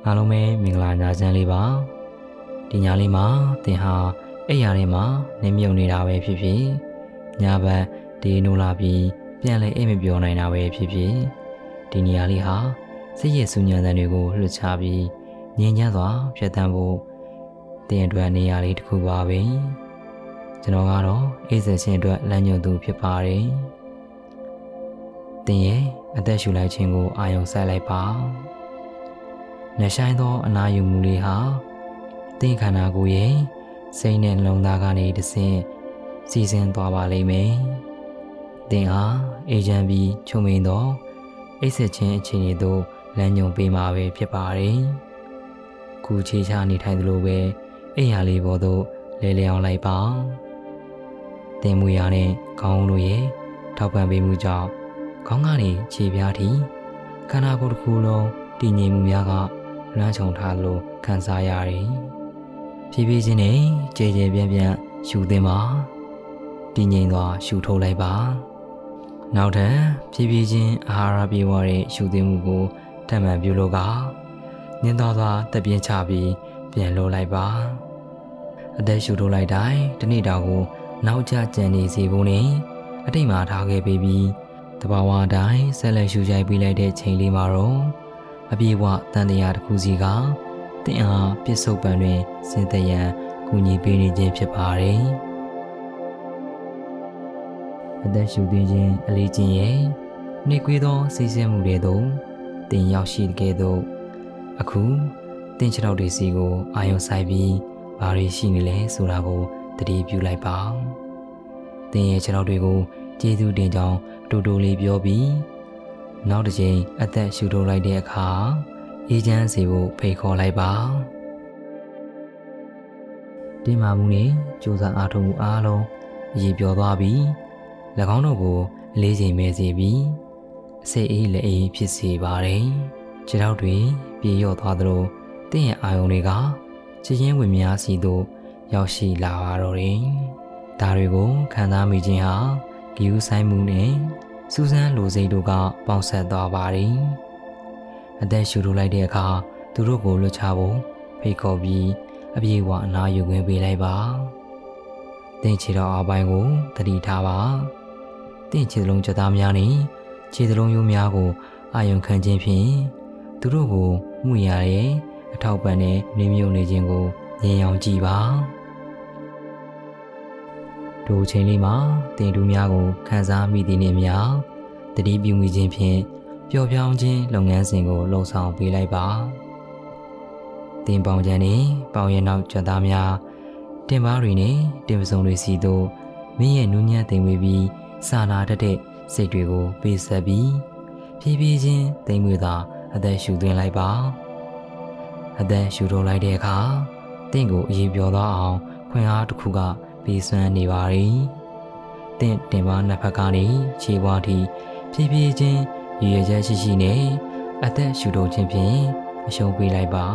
အားလုံးပဲမင်္ဂလာညချမ်းလေးပါဒီညလေးမှာသင်ဟာအိပ်ရာထဲမှာနေမြုပ်နေတာပဲဖြစ်ဖြစ်ညဘက်ဒီနိုးလာပြီးပြန်လဲအိပ်မပြောနိုင်တာပဲဖြစ်ဖြစ်ဒီနေရာလေးဟာစိတ်ရည်ဆူညံတဲ့တွေကိုလွှတ်ချပြီးငြိမ်ချမ်းစွာဖြတ်သန်းဖို့သင်အတွက်နေရာလေးတစ်ခုပါပဲကျွန်တော်ကတော့အိပ်စက်ခြင်းအတွက်လမ်းညွှန်သူဖြစ်ပါတယ်သင်ရဲ့အသက်ရှူလိုက်ခြင်းကိုအာရုံစိုက်လိုက်ပါနှဆိုင်သောအနာယူမှုလေးဟာသင်ခန္ဓာကိုယ်ရဲ့စိတ်နဲ့နှလုံးသားကနေတဆင့်စီစဉ်သွားပါလိမ့်မယ်။သင်ဟာအေဂျင့်ပြီးချုံမိန်သောအိပ်စက်ခြင်းအခြေအနေသို့လမ်းညွှန်ပေးမှာပဲဖြစ်ပါတယ်။ခုခြေချနေထိုင်သလိုပဲအိပ်ရာလေးပေါ်သို့လဲလျောင်းလိုက်ပါ။သင်မူရာနဲ့ခေါင်းတို့ရဲ့ထောက်ပံ့ပေးမှုကြောင့်ခေါင်းကနေခြေပြားထိခန္ဓာကိုယ်တစ်ခုလုံးတည်ငြိမ်မှုများကလွှမ်းခြုံထားလို့ခံစားရတယ်။ဖြည်းဖြည်းချင်းနဲ့ကြဲကြဲပြန့်ပြန့်ရှူသင်းပါတည်ငြိမ်စွာရှူထုတ်လိုက်ပါနောက်ထပ်ဖြည်းဖြည်းချင်းအာဟာရပြေဝတဲ့ရှူသင်းမှုကိုထပ်မံပြုလုပ်ကညင်သွားစွာတက်ပြင်းချပြီးပြန်လှုပ်လိုက်ပါအသက်ရှူထုတ်လိုက်တိုင်းတစ်နေ့တောင်ကိုနောက်ကျကြံနေစေဖို့နဲ့အတိတ်မှာထားခဲ့ပြီးတဘာဝအတိုင်းဆက်လက်ရှူချိုက်ပေးလိုက်တဲ့ချိန်လေးမှာတော့အပြေဝတန်တရားတစ်ခုစီကတင်အားပြစ္ဆုတ်ပံတွင်စင်သက်ရန်ကူညီပေးနေခြင်းဖြစ်ပါတယ်အသက်ရှူသွင်းခြင်းအလေးခြင်းရဲ့နှိကွေးသောစိတ်ဆင်းမှုတွေသို့တင်ရောက်ရှိတဲ့ကဲ့သို့အခုတင်ခြေထောက်တွေစီကိုအာရုံစိုက်ပြီးဘာတွေရှိနေလဲဆိုတာကိုသတိပြုလိုက်ပါတင်ရဲ့ခြေထောက်တွေကိုကျေးဇူးတင်ကြောင်းတူတူလေးပြောပြီးနောက်တစ်ချိန်အသက်ရှူထုတ်လိုက်တဲ့အခါအေးချမ်းစေဖို့ဖိတ်ခေါ်လိုက်ပါတင်မာမှုနဲ့ကြိုးစားအားထုတ်မှုအားလုံးအရေးပြောသွားပြီး၎င်းတို့ကိုလေးချိန်မဲစေပြီးအစိတ်အေးလက်အေးဖြစ်စေပါတယ်ခြေထောက်တွေပြေလျော့သွားသလိုတင့်ရဲ့အာယုံတွေကချစ်ချင်းဝင်များစီသို့ရောက်ရှိလာပါတော့တယ်ဒါတွေကိုခံစားမိခြင်းဟာဂီယူဆိုင်မှုနဲ့စူးစမ်းလိုစိတ်တို့ကပေါင်းဆက်သွားပါတယ်အသက်ရှူထုတ်လိုက်တဲ့အခါသူတို့ကိုလွတ်ချဖို့ဖိတ်ခေါ်ပြီးအပြေဝအနာယူခွင့်ပေးလိုက်ပါတင့်ခြေတော်အပိုင်းကိုသတိထားပါတင့်ခြေလုံးချက်သားများနဲ့ခြေစလုံးရိုးများကိုအာယုံခံခြင်းဖြင့်သူတို့ကိုမှုရရဲ့အထောက်ပံ့နဲ့နေမြုံနေခြင်းကိုမြင်အောင်ကြည့်ပါတို့ချိန်လေးမှာတင်တူများကိုခန်းစားမိသည်နှင့်များတတိပြုမိခြင်းဖြင့်ပျော်ပြောင်းခြင်းလုပ်ငန်းစဉ်ကိုလှုံ့ဆော်ပေးလိုက်ပါတင်ပေါင်ချမ်းနှင့်ပေါင်ရနောက်ကြွသားများတင်ပါးတွေနဲ့တင်ပစုံတွေစီသို့မင်းရဲ့နူးညံ့သိမ်ဝေပြီးစာနာတတ်တဲ့စိတ်တွေကိုပေးဆက်ပြီးဖြည်းဖြည်းချင်းသိမ်ဝေသာအသက်ရှူသွင်းလိုက်ပါအသက်ရှူထုတ်လိုက်တဲ့အခါတင့်ကိုအရေးပြောသွားအောင်ခွင့်အားတစ်ခုကပေးစွမ်းနေပါသည်တင့်တင်ပါနှစ်ဖက်ကနေခြေပွားထိဖြည်းဖြည်းချင်းရည်ရွယ်ချက်ရှိရှိနဲ့အသက်ရှူထုတ်ခြင်းဖြင့်အရှုံးပေးလိုက်ပါ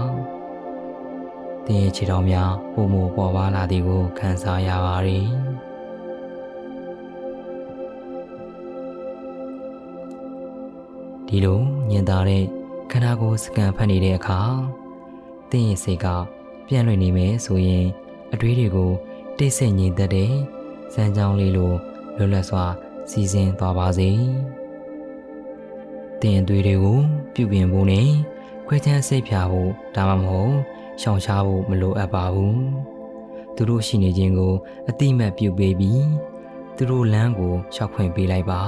တင်ရဲ့ခြေထောက်များပုံမပေါ်ပါလာသည်ကိုခံစားရပါသည်ဒီလိုညင်သာတဲ့ခန္ဓာကိုယ်စကန်ဖတ်နေတဲ့အခါတင်ရဲ့စိတ်ကပြန့်လွင့်နေမယ်ဆိုရင်အတွေးတွေကိုတိတ်ဆိတ်ငြိမ်သက်တဲ့စမ်းကြောင်းလေးလိုလွတ်လပ်စွာစီစဉ်သွားပါစေတင်အတွေးတွေကိုပြုပြင်ဖို့နဲ့ခွဲခြမ်းစိတ်ဖြာဖို့ဒါမှမဟုတ်ရှောင်ရှားဖို့မလိုအပ်ပါဘူးသူတို့ရှိနေခြင်းကိုအတိမတ်ပြုပေးပြီးသူတို့လမ်းကိုရှောက်ခွင့်ပေးလိုက်ပါ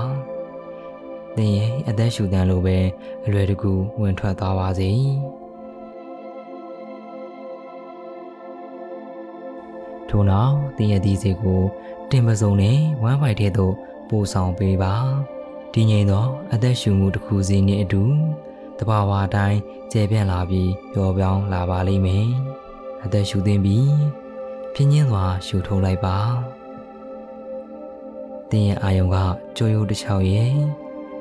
သင်ရဲ့အသက်ရှူတမ်းလိုပဲအလွယ်တကူဝင်ထွက်သွားပါစေထို့နောက်သင်ရဲ့ဒီစိတ်ကိုတင်ပစုံနဲ့ဝမ်းပိုက်ထဲသို့ပို့ဆောင်ပေးပါတည်ငြိမ်သောအသက်ရှူမှုတစ်ခုစီနှင့်အတူတဘာဝအတိုင်းကျယ်ပြန့်လာပြီးပျော်ပြောင်းလာပါလိမ့်မယ်အသက်ရှူသွင်းပြီးဖြင်းချင်းစွာရှူထုတ်လိုက်ပါသင်ရဲ့အာယုံကကြိုးရိုးတစ်ချောင်းရဲ့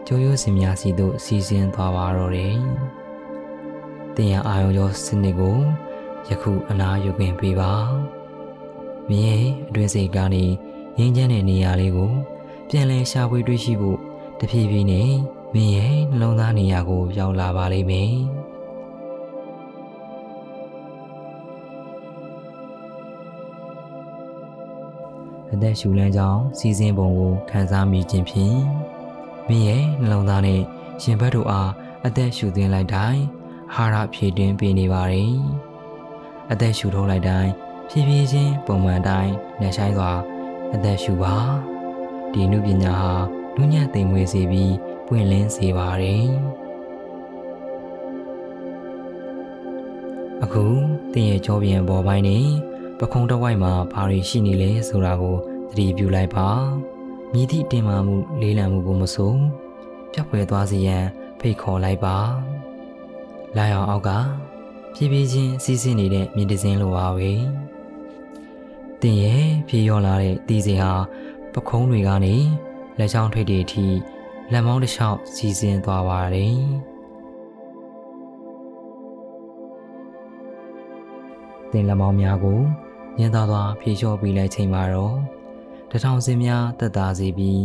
ကြိုးရိုးစင်များစီသို့စီစဉ်သွားပါတော့တယ်သင်ရဲ့အာယုံရောစနစ်ကိုယခုအနာယူခွင့်ပေးပါမင်းရဲ့အတွင်းစိတ်ကနေငြိမ်းချမ်းတဲ့နေရာလေးကိုပြန်လည်ရှာဖွေတွေ့ရှိဖို့တဖြည်းဖြည်းနဲ့မင်းရဲ့နှလုံးသားနေရာကိုရောက်လာပါလိမ့်မယ် အသက်ရှူလန်းကြောင်းစီစဉ်ပုံကိုခန်းစားမိခြင်းဖြင့်မင်းရဲ့နှလုံးသားနဲ့ရှင်ဘက်တို့အားအသက်ရှူသွင်းလိုက်တိုင်းအာဟာရဖြည့်တင်းပေးနေပါတယ်အသက်ရှူထုတ်လိုက်တိုင်းဖြည်းဖြည်းချင်းပုံမှန်တိုင်းနှဆိုင်စွာအသက်ရှူပါဒီနုပညာဟာနုညံ့သိမ်မွေ့စေပြီးပွင့်လင်းစေပါတယ်အခုသင်ရဲ့ကြောပြင်ပေါ်ပိုင်းနဲ့ပခုံးတစ်ဝိုက်မှာဘာတွေရှိနေလဲဆိုတာကိုသတိပြုလိုက်ပါမြည်သည့်တင်မာမှုလေးလံမှုကိုမဆိုပြတ်ပွဲသွားစေရန်ဖိတ်ခေါ်လိုက်ပါလာရောက်အောက်ကဖြည်းဖြည်းချင်းစီးဆင်းနေတဲ့မြင်တစင်းလိုပါပဲတင်ရဲ့ဖြည့်ရောလာတဲ့တီးစင်ဟာပခုံးတွေကနေလက်ချောင်းထိပ်တွေအထိလက်မောင်းတစ်လျှောက်စီးဆင်းသွားပါတယ်တင်လက်မောင်းများကိုညှင်းသားသွားဖြေလျှော့ပေးလိုက်ချိန်မှာတော့တထောင်စင်များတက်တာစေပြီး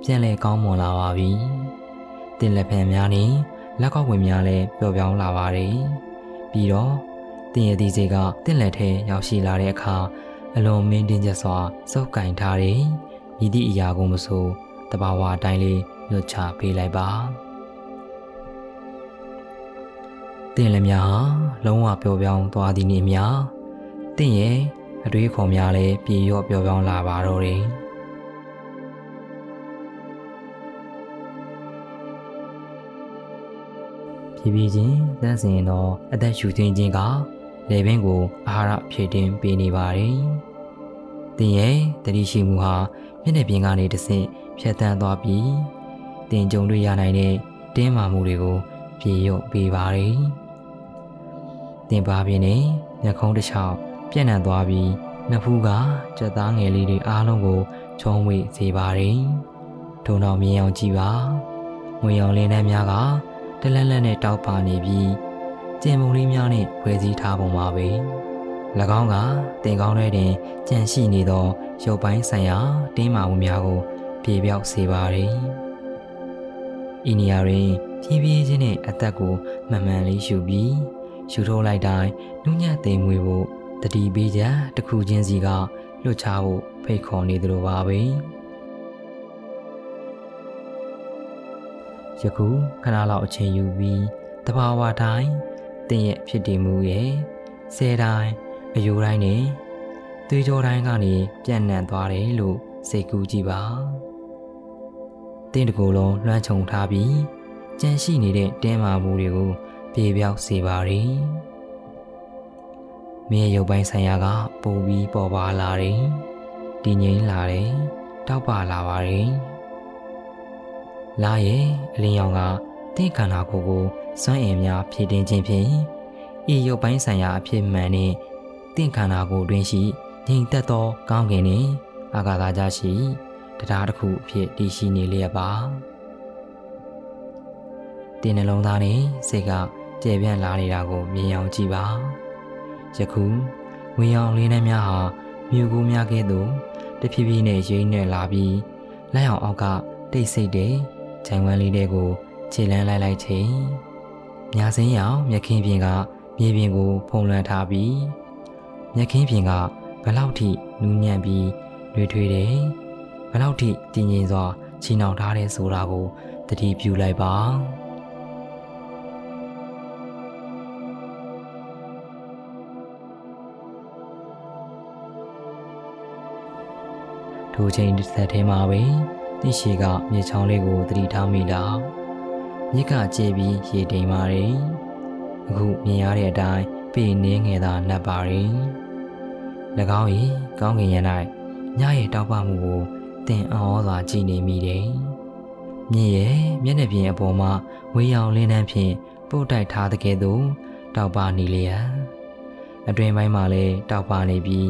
ပြန်လဲကောင်းမွန်လာပါပြီတင်လက်ဖံများနဲ့လက်ကောက်ဝင်များလည်းပျော့ပြောင်းလာပါတယ်ပြီးတော့တင်ရဲ့ဒီစိတ်ကတင်လက်ထဲရောက်ရှိလာတဲ့အခါအလွန်မင်းတင်းကျပ်စွာစုပ်ကင်ထားတဲ့မြည်သည့်အရာကိုမဆိုတဘာဝအတိုင်းလေးလွတ်ချပေးလိုက်ပါတင်လက်များဟာလုံးဝပျော့ပြောင်းသွားသည်နှင့်အမျှတင်ရဲ့အတွေးခေါ်များလည်းပြေလျော့ပျော့ပြောင်းလာပါတော့တယ်ဖြည်းဖြည်းချင်းတန်းစင်သောအသက်ရှူသွင်းခြင်းကလေပင်ကိုအာဟာရဖြည့်တင်းပေးနေပါတယ်။တင်ရဲ့တတိရှိမှုဟာမျက်နှာပြင်ကနေတဆင့်ဖြတ်တန်းသွားပြီးတင်ကြုံတွေ့ရနိုင်တဲ့တင်းမာမှုတွေကိုပြေလျော့ပေးပါတယ်။တင်ပါပြင်းနဲ့မျက်ခုံးတစ်ချောင်းပြန့်နှံ့သွားပြီးနှစ်ဖူးကကြက်သားငယ်လေးတွေအားလုံးကိုချုံးဝေစေပါတယ်။ထို့နောက်မြင်အောင်ကြည့်ပါ။ငွေရောင်လင်းနှမ်းများကတလန်းလန်းနဲ့တောက်ပါနေပြီးကျင်မုံလေးများနဲ့ဖွဲ့စည်းထားပုံပါပဲ၎င်းကတင်ကောင်းတဲ့တွင်ကြန့်ရှိနေသောရုပ်ပိုင်းဆိုင်ရာတင်းမာမှုများကိုပြေပြောက်စေပါတယ်ဤနေရာတွင်ဖြည်းဖြည်းချင်းနဲ့အသက်ကိုမှန်မှန်လေးရှူပြီးရှူထုတ်လိုက်တိုင်းနုညံ့သိမ်မွေ့ဖို့တတိပေးချက်တစ်ခုချင်းစီကလွတ်ချဖို့ဖိတ်ခေါ်နေသလိုပါပဲယခုခဏလောက်အချိန်ယူပြီးတဘာဝတိုင်းတင်ရဲ့ဖြစ်တည်မှုရဲ့ဆဲတိုင်းအယိုးတိုင်းနဲ့သွေးကြောတိုင်းကနေပြန့်နှံ့သွားတယ်လို့စိတ်ကူးကြည့်ပါတင်တကူလုံးလွှမ်းခြုံထားပြီးကြန့်ရှိနေတဲ့တင်းမာမှုတွေကိုပြေပြောက်စေပါရင်မြေရုပ်ပိုင်းဆိုင်ရာကပိုပြီးပေါ်ပါလာတယ်တည်ငြိမ်လာတယ်တောက်ပလာပါတယ်လာရဲ့အလင်းရောင်ကတင့်ခန္ဓာကိုယ်ကိုစွမ်းအင်များဖြည့်တင်းခြင်းဖြင့်ဤရုပ်ပိုင်းဆိုင်ရာအဖြစ်မှန်နဲ့တင့်ခန္ဓာကိုယ်တွင်ရှိငြိမ်သက်သောကောင်းကင်နှင့်အာကာသကြားရှိတရားတစ်ခုအဖြစ်တည်ရှိနေလျက်ပါတင်နှလုံးသားနဲ့စိတ်ကကျယ်ပြန့်လာနေတာကိုမြင်အောင်ကြည့်ပါယခုငွေရောင်လေးနှမ်းများဟာမြို့ကူးများကဲ့သို့တဖြည်းဖြည်းနဲ့ရိမ့်နေလာပြီးလက်အောင်အောက်ကတိတ်ဆိတ်တဲ့ခြံဝန်းလေးတွေကိုခြေလန်းလိုက်ချိန်မြားစင်းရောင်မြက်ခင်းပြင်ကမြေပြင်ကိုဖုံးလွှမ်းထားပြီးမြက်ခင်းပြင်ကဘလောက်ထိနူးညံ့ပြီးလွေထွေးတယ်ဘလောက်ထိတည်ငြိမ်စွာချီနှောင်ထားတဲ့ဆိုတာကိုသတိပြုလိုက်ပါထိုချိန်တစ်သက်ထဲမှာပဲတိရှိကမြေချောင်းလေးကိုသတိထားမိလာမြစ်ကကျဲပြီးရေတိမ်ပါတယ်အခုမြင်ရတဲ့အတိုင်းပေနင်းငယ်သာနှက်ပါတယ်၎င်း၏ကောင်းကင်ရ၌ညရဲ့တောက်ပမှုကိုတင်အောစွာကြည့်နေမိတယ်မြင်ရဲ့မျက်နှာပြင်အပေါ်မှာဝေးရောင်လင်းနှန်းဖြင့်ပို့တိုက်ထားတဲ့ကဲ့သို့တောက်ပနေလျက်အတွင်ပိုင်းမှာလည်းတောက်ပနေပြီး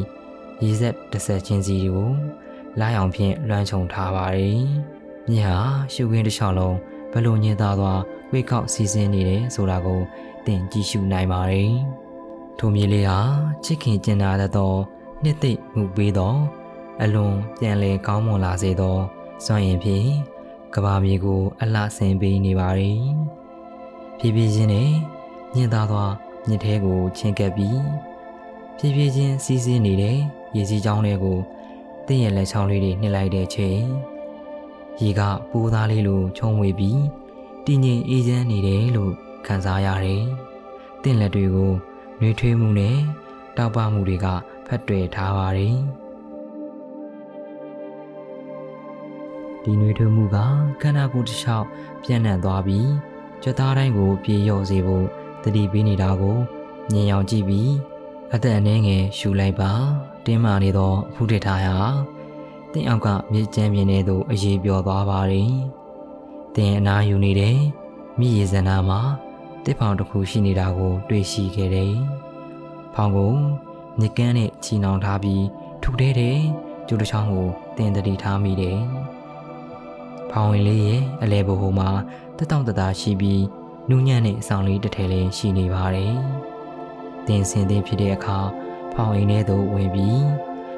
ရေစက်တစ်ဆက်ချင်းစီကိုလာအောင်ဖြင့်လွှမ်းခြုံထားပါတယ်။မြစ်ဟာရှုခင်းတစ်လျှောက်လုံးဘလို့ညင်သားသွားဝေကောက်စီးဆင်းနေတယ်ဆိုတာကိုသင်ကြည့်ရှုနိုင်ပါတယ်။ထိုမြေလေးဟာချစ်ခင်ကျင်နာတတ်သောနှစ်သိမ့်မှုပေးသောအလွန်ပြန်လည်ကောင်းမွန်လာစေသောစွမ်းရင်ဖြင့်ကဘာမြေကိုအလှဆင်ပေးနေပါတယ်။ဖြည်းဖြည်းချင်းနဲ့ညင်သားသွားမြစ်ထဲကိုချင်းကပ်ပြီးဖြည်းဖြည်းချင်းစီးဆင်းနေတဲ့ရေစီးကြောင်းတွေကို တင်းရဲ့လက်ချောင်းလေးတွေနှစ်လိုက်တဲ့ချိန်ရေကပိုးသားလေးလိုချုံဝေပြီးတည်ငြိမ်အေးချမ်းနေတယ်လို့ခံစားရတယ်။တင်းလက်တွေကိုနှွေးထွေးမှုနဲ့တောက်ပမှုတွေကဖက်တွယ်ထားပါတယ်။ဒီနှွေးထွေးမှုကခန္ဓာကိုယ်တစ်လျှောက်ပြန့်နှံ့သွားပြီးကြွက်သားတိုင်းကိုပြေလျော့စေဖို့တတိပေးနေတာကိုမြင်အောင်ကြည့်ပြီးအသက်အနည်းငယ်ရှူလိုက်ပါတင်းမာနေသောအဖူးထထားရာတင်းအောက်ကမြေကျန်းပြင်းနေသို့အရေးပြောသွားပါတယ်။တင်းအနားယူနေတဲ့မိရည်စန္ဒာမှာတစ်ဖောင်တစ်ခုရှိနေတာကိုတွေ့ရှိခဲ့တယ်။ဖောင်ကိုညကန်းနဲ့ချီနှောင်ထားပြီးထူထဲတဲ့ကျိုးတစ်ချောင်းကိုတင်းတတိထားမိတယ်။ဖောင်ဝင်လေးရဲ့အလဲဘိုမှာတက်တောင့်တတာရှိပြီးနူးညံ့တဲ့အဆောင်လေးတစ်ထည်လေးရှိနေပါတယ်။တင်းစင်တင်းဖြစ်တဲ့အခါဖောင်အိမ်ထဲသို့ဝင်ပြီး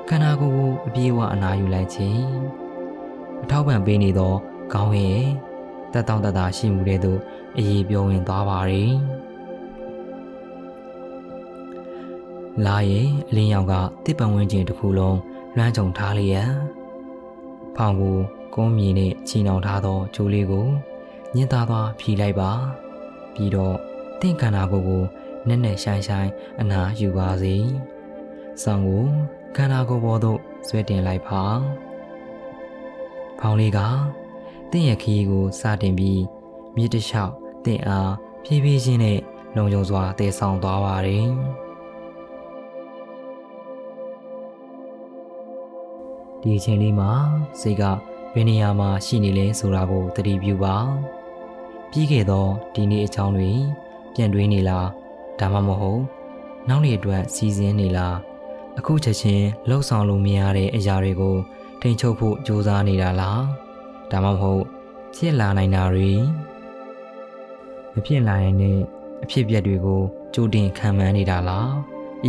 ခန္ဓာကိုယ်ကိုအပြေးအဝအနားယူလိုက်ခြင်းအထောက်ပံ့ပေးနေသောခေါင်းရဲ့တက်တောင့်တတာရှိမှုတဲ့သို့အရေးပြောဝင်သွားပါတယ်။လာရဲ့အလင်းရောင်ကတစ်ပံဝန်းကျင်တစ်ခုလုံးလွှမ်းခြုံထားလျက်ဖောင်ကိုကုန်းမြေနဲ့ချီနှောင်ထားသောကျိုးလေးကိုညှင်းသားသွားဖြီးလိုက်ပါပြီးတော့တင့်ခန္ဓာကိုယ်ကိုနက်နက်ရှိုင်းရှိုင်းအနားယူပါစေ။ဆောင်းကိုခန္ဓာကိုယ်ပေါ်သို့ဆွဲတင်လိုက်ပါ။ဖောင်လေးကတင့်ရဲ့ခရီးကိုစတင်ပြီးမြစ်တစ်လျှောက်တင့်အားဖြည်းဖြည်းချင်းနဲ့လုံခြုံစွာတည်ဆောင်သွားပါတယ်။ဒီအချိန်လေးမှာစိတ်ကဘယ်နေရာမှာရှိနေလဲဆိုတာကိုသတိပြုပါပြီးခဲ့သောဒီနေ့အကြောင်းတွေပြန်တွေးနေလားဒါမှမဟုတ်နောက်နေ့အတွက်စီစဉ်နေလားအခုချက်ချင်းလှုပ်ဆောင်လို့မရတဲ့အရာတွေကိုထိန်ချုပ်ဖို့ကြိုးစားနေတာလားဒါမှမဟုတ်ဖြစ်လာနိုင်တာတွေမဖြစ်လာနိုင်တဲ့အဖြစ်အပျက်တွေကိုကြိုတင်ခံမှန်းနေတာလား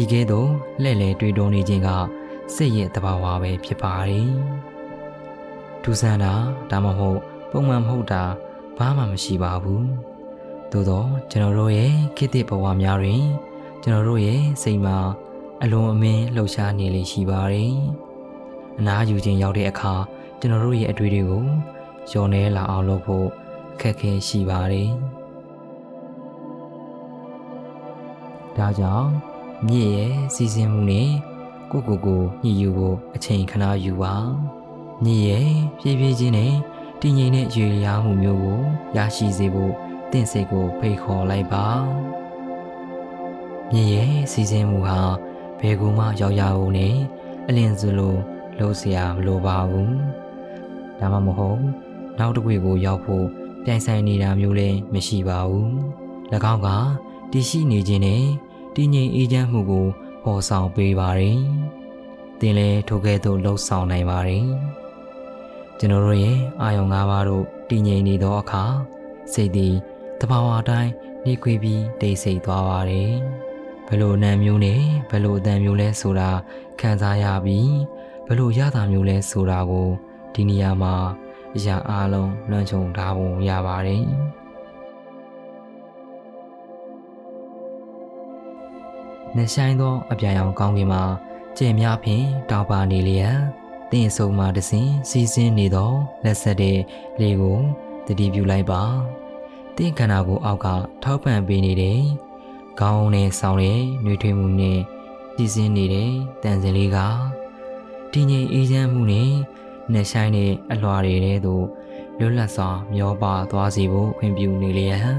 ဤကဲ့သို့လှည့်လည်တွေးတောနေခြင်းကစိတ်ရဲ့သဘာဝပဲဖြစ်ပါတယ်ထူးဆန်းတာဒါမှမဟုတ်ပုံမှန်မဟုတ်တာဘာမှမရှိပါဘူးသို့တော့ကျွန်တော်တို့ရဲ့ခေတ်သစ်ဘဝများတွင်ကျွန်တော်တို့ရဲ့စိတ်မှာအလွန်အမင်းလှုပ်ရှားနေလေရှိပါတယ်အနားယူခြင်းရောက်တဲ့အခါကျွန်တော်တို့ရဲ့အတွေ့အကြုံကိုလျော်နေလာအောင်လုပ်ဖို့အခက်အခဲရှိပါတယ်ဒါကြောင့်မြစ်ရဲ့စီစဉ်မှုနဲ့ကိုညှိယူဖို့အချိန်ခဏယူပါမြစ်ရဲ့ဖြည်းဖြည်းချင်းနဲ့တည်ငြိမ်တဲ့ရေလျားမှုမျိုးကိုရရှိစေဖို့တင့်စိတ်ကိုဖိတ်ခေါ်လိုက်ပါမြစ်ရဲ့စီစဉ်မှုဟာဘယ်ကူမှရောက်ရအောင်နဲ့အလင်းစလိုလှုပ်เสียမလိုပါဘူးဒါမှမဟုတ်နောက်တစ်ခွေကိုရောက်ဖို့ပြိုင်ဆိုင်နေတာမျိုးလည်းမရှိပါဘူး၎င်းကတည်ရှိနေခြင်းနဲ့တည်ငြိမ်အေးချမ်းမှုကိုပေါ်ဆောင်ပေးပါတယ်သင်လည်းထိုကဲ့သို့လှုပ်ဆောင်နိုင်ပါတယ်ကျွန်တော်တို့ရဲ့အာယုံ၅ပါးတို့တည်ငြိမ်နေသောအခါစိတ်သည်တဘာဝအတိုင်းနှိကွေးပြီးတိတ်ဆိတ်သွားပါတယ်ဘယ်လိုနာမ်မျိုးနဲ့ဘယ်လိုအတန်မျိုးလဲဆိုတာခံစားရပြီးဘယ်လိုရတာမျိုးလဲဆိုတာကိုဒီနေရာမှာအရာအလုံးလွှမ်းခြုံထားပုံရပါတယ်နှဆိုင်သောအပြာရောင်ကောင်းကင်မှာကြယ်များဖြင့်တောက်ပါနေလျက်တင်းဆုံမှတစဉ်စီစဉ်နေသောလက်ဆက်တဲ့လေကိုတတိပြုလိုက်ပါတင်းခန္ဓာကိုယ်အောက်ကထောက်ပံ့ပေးနေတဲ့ခေါင်းနဲ့ဆောင်းတဲ့နှွေးထွေးမှုနဲ့စီစဉ်နေတဲ့တန်စင်လေးကတည်ငြိမ်အေးချမ်းမှုနဲ့နှဆိုင်တဲ့အလွှာတွေထဲသို့လွတ်လပ်စွာမျောပါသွားစေဖို့ခွင့်ပြုနေလျက်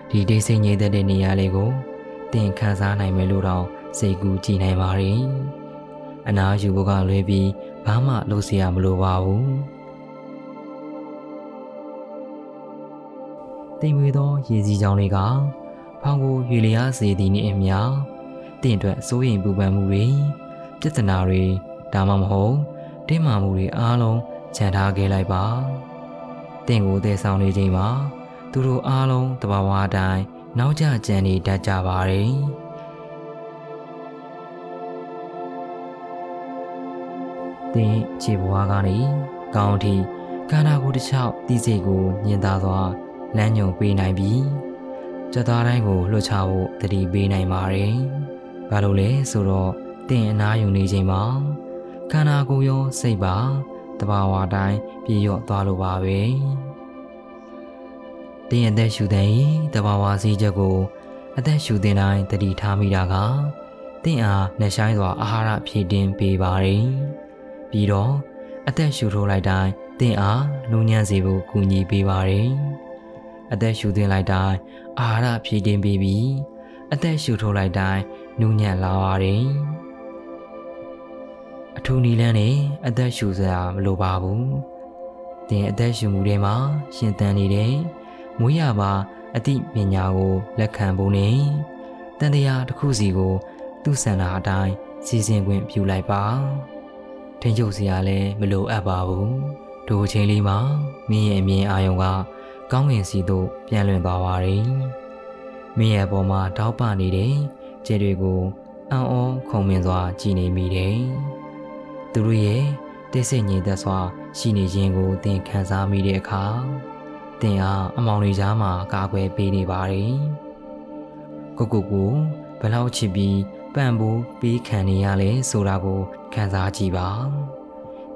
ဒီဒိတ်စိတ်ငြိမ်သက်တဲ့နေရာလေးကိုတင်ခံစားနိုင်မယ်လို့တော့စိတ်ကူးကြည်နိုင်ပါတယ်အနားယူဖို့ကလွဲပြီးဘာမှလုပ်เสียမလိုပါဘူးတိမ်မွေသောရေစီးကြောင်းတွေကဖောင်ကိုရွေလျားစေသည်နှင့်အမျှတင့်အတွက်စိုးရိမ်ပူပန်မှုတွေပြဿနာတွေဒါမှမဟုတ်တင်းမာမှုတွေအားလုံးခြံထားခဲ့လိုက်ပါတင့်ကိုတည်ဆောင်နေချိန်မှာသူတို့အားလုံးတဘာဝအတိုင်းနောက်ကျကြံနေတတ်ကြပါတယ်တင်ခြေဘွားကနေကောင်းထိခန္ဓာကိုယ်တစ်ချောက်တိစိတ်ကိုညင်သာစွာလမ်းညွှန်ပေးနိုင်ပြီးကြွသားတိုင်းကိုလွှတ်ချဖို့တတိပေးနိုင်ပါတယ်။ဘာလို့လဲဆိုတော့တင်အနားယူနေချိန်မှာ ခန္ဓာကိုယ်ရောစိတ်ပါတဘာဝတိုင်းပြည့်ရော့သွားလိုပါပဲတင်းအသက်ရှူတဲ့တဘာဝစည်းချက်ကိုအသက်ရှူတဲ့တိုင်းတတိထားမိတာကတင်းအားနှဆိုင်စွာအာဟာရဖြည့်တင်းပေးပါတယ်ပြီးတော့အသက်ရှူထိုးလိုက်တိုင်းတင်းအားနူးညံ့စေဖို့ကူညီပေးပါတယ်အသက်ရှူသွင်းလိုက်တိုင်းအာဟာရဖြည့်တင်းပေးပြီးအသက်ရှူထိုးလိုက်တိုင်းနူးညံ့လာပါတယ်အထူးနီလန်းနဲ့အသက်ရှူစရာမလိုပါဘူးတင်းအသက်ရှူမှုထဲမှာရှင်သန်နေတဲ့မွေးရပါအသိပညာကိုလက်ခံဖို့နဲ့တန်တရားတစ်ခုစီကိုသူ့ဆန္ဒအတိုင်းစီစဉ်ခွင့်ပြုလိုက်ပါထိန်ချုပ်စရာလည်းမလိုအပ်ပါဘူးဒိုအချိန်လေးမှာမင်းရဲ့အမြင်အာရုံကကောင်းငင်စီသို့ပြန်လွင်သွားပါတယ်မင်းရဲ့အပေါ်မှာတောက်ပနေတဲ့ကျဲတွေကိုအံ့ဩခုန်မင်စွာကြည်နေမိတယ်သူတို့ရဲ့တိတ်ဆိတ်ငြိမ်သက်စွာရှိနေခြင်းကိုသင်ခံစားမိတဲ့အခါသင်အားအမောင်တွေကြားမှာကာကွယ်ပေးနေပါတယ်ကိုဘယ်လောက်ချစ်ပြီးပံ့ပိုးပေးခံနေရလဲဆိုတာကိုခံစားကြည့်ပါ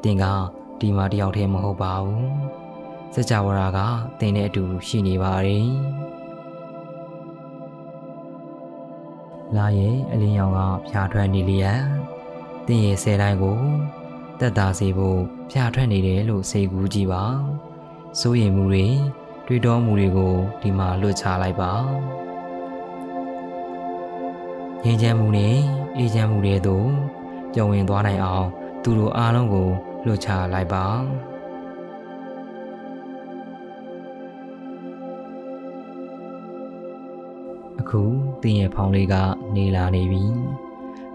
သင်ကဒီမှာတယောက်တည်းမဟုတ်ပါဘူးစကြဝဠာကသင်နဲ့အတူရှိနေပါတယ်လာရဲ့အလင်းရောင်ကဖြာထွက်နေလျက်သင်ရဲ့ဆယ်တိုင်းကိုတက်တာစေဖို့ဖြာထွက်နေတယ်လို့စိတ်ကူးကြည့်ပါစိုးရိမ်မှုတွေတွေးတောမှုတွေကိုဒီမှာလွတ်ချလိုက်ပါငြိမ်းချမ်းမှုနဲ့အေးချမ်းမှုတွေသို့ကြော်ဝင်သွားနိုင်အောင်သူတို့အားလုံးကိုလွတ်ချလိုက်ပါအခုသင်ရဲ့ဖောင်းလေးကနေလာနေပြီ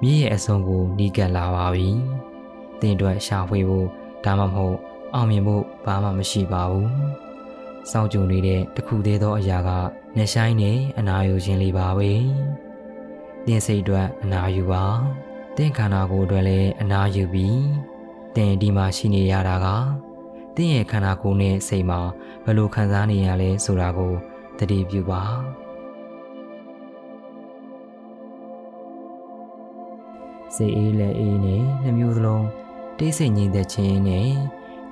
မြည့်ရဲ့အဆုံးကိုနီးကပ်လာပါပြီသင်အတွက်ရှာဖွေဖို့ဒါမှမဟုတ်အောင်မြင်ဖို့ဘာမှမရှိပါဘူးစောင့်ကြုံနေတဲ့တခုသေးသောအရာကနှဆိုင်နဲ့အနာယူခြင်းလေးပါပဲသင်စိတ်အတွက်အနာယူပါသင်ခန္ဓာကိုယ်အတွက်လည်းအနာယူပြီးသင်ဒီမှာရှိနေရတာကသင်ရဲ့ခန္ဓာကိုယ်နဲ့စိတ်မှာဘယ်လိုခံစားနေရလဲဆိုတာကိုသတိပြုပါစိတ်အေးလက်အေးနဲ့နှမျိုးစလုံးတိတ်ဆိတ်ငြိမ်သက်ခြင်းနဲ့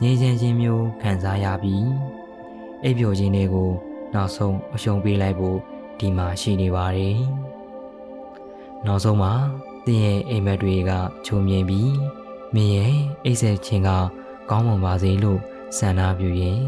ငြိမ်ချမ်းခြင်းမျိုးခံစားရပြီးအိပ်ပျော်ခြင်းတွေကိုနောက်ဆုံးအရှုံးပေးလိုက်ဖို့ဒီမှာရှိနေပါတယ်နောက်ဆုံးမှာသင်ရဲ့အိမ်မက်တွေကချုံမြင်ပြီးမင်းရဲ့အိပ်ဆက်ခြင်းကကောင်းမွန်ပါစေလို့ဆန္ဒပြုရင်